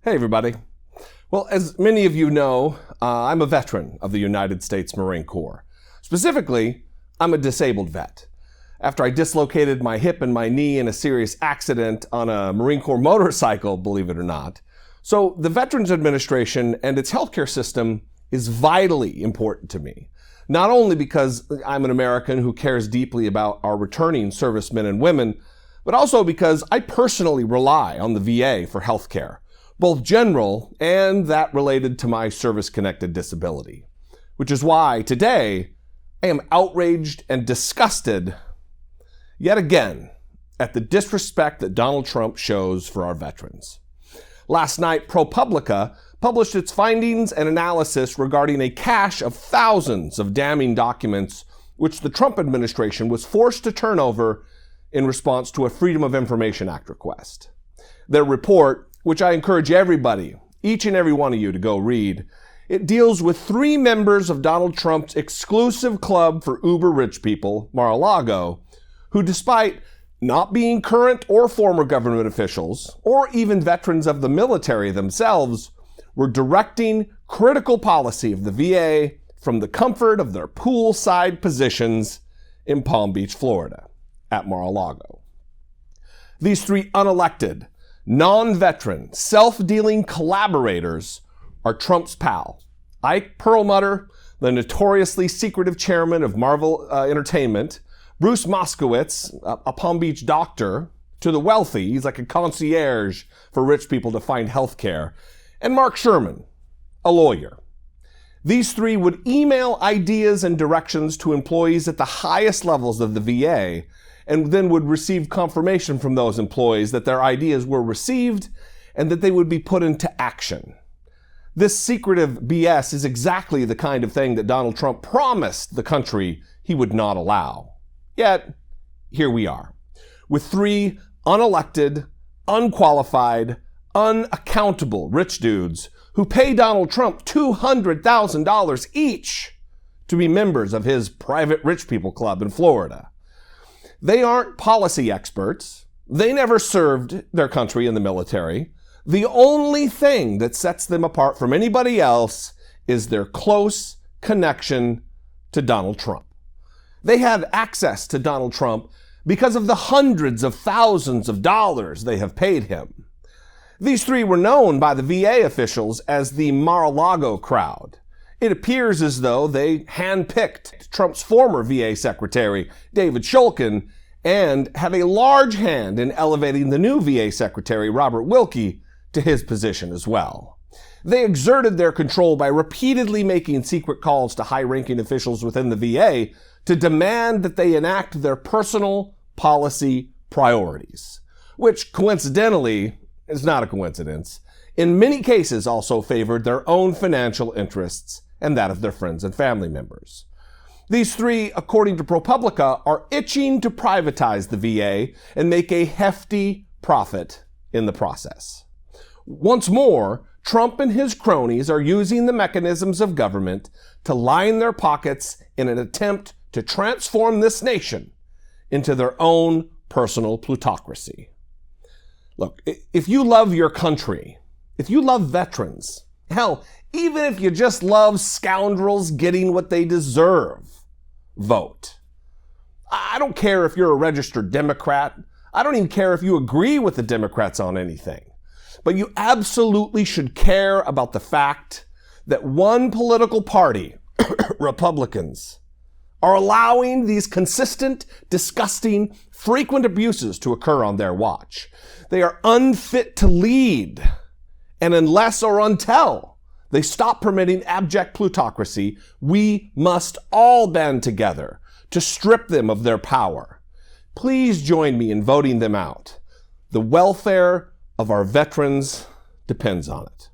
Hey, everybody. Well, as many of you know, I'm a veteran of the United States Marine Corps. Specifically, I'm a disabled vet. After I dislocated my hip and my knee in a serious accident on a Marine Corps motorcycle, believe it or not. So the Veterans Administration and its healthcare system is vitally important to me. Not only because I'm an American who cares deeply about our returning servicemen and women, but also because I personally rely on the VA for healthcare, both general and that related to my service-connected disability. Which is why today I am outraged and disgusted yet again at the disrespect that Donald Trump shows for our veterans. Last night, ProPublica published its findings and analysis regarding a cache of thousands of damning documents which the Trump administration was forced to turn over in response to a Freedom of Information Act request. Their report, which I encourage everybody, each and every one of you, to go read, it deals with 3 members of Donald Trump's exclusive club for uber rich people, Mar-a-Lago, who despite not being current or former government officials, or even veterans of the military themselves, were directing critical policy of the VA from the comfort of their poolside positions in Palm Beach, Florida, at Mar-a-Lago. These 3 unelected, non-veteran, self-dealing collaborators are Trump's pal, Ike Perlmutter, the notoriously secretive chairman of Marvel Entertainment, Bruce Moskowitz, a Palm Beach doctor, to the wealthy, he's like a concierge for rich people to find health care, and Marc Sherman, a lawyer. These 3 would email ideas and directions to employees at the highest levels of the VA, and then would receive confirmation from those employees that their ideas were received and that they would be put into action. This secretive BS is exactly the kind of thing that Donald Trump promised the country he would not allow. Yet, here we are, with 3 unelected, unqualified, unaccountable rich dudes who pay Donald Trump $200,000 each to be members of his private rich people club in Florida. They aren't policy experts. They never served their country in the military. The only thing that sets them apart from anybody else is their close connection to Donald Trump. They have access to Donald Trump because of the hundreds of thousands of dollars they have paid him. These 3 were known by the VA officials as the Mar-a-Lago crowd. It appears as though they handpicked Trump's former VA secretary, David Shulkin, and have a large hand in elevating the new VA secretary, Robert Wilkie, to his position as well. They exerted their control by repeatedly making secret calls to high-ranking officials within the VA to demand that they enact their personal policy priorities, which coincidentally is not a coincidence, in many cases also favored their own financial interests and that of their friends and family members. These 3, according to ProPublica, are itching to privatize the VA and make a hefty profit in the process. Once more, Trump and his cronies are using the mechanisms of government to line their pockets in an attempt to transform this nation into their own personal plutocracy. Look, if you love your country, if you love veterans, hell, even if you just love scoundrels getting what they deserve, vote. I don't care if you're a registered Democrat. I don't even care if you agree with the Democrats on anything. But you absolutely should care about the fact that one political party, Republicans, are allowing these consistent, disgusting, frequent abuses to occur on their watch. They are unfit to lead. And unless or until they stop permitting abject plutocracy, we must all band together to strip them of their power. Please join me in voting them out. The welfare of our veterans depends on it.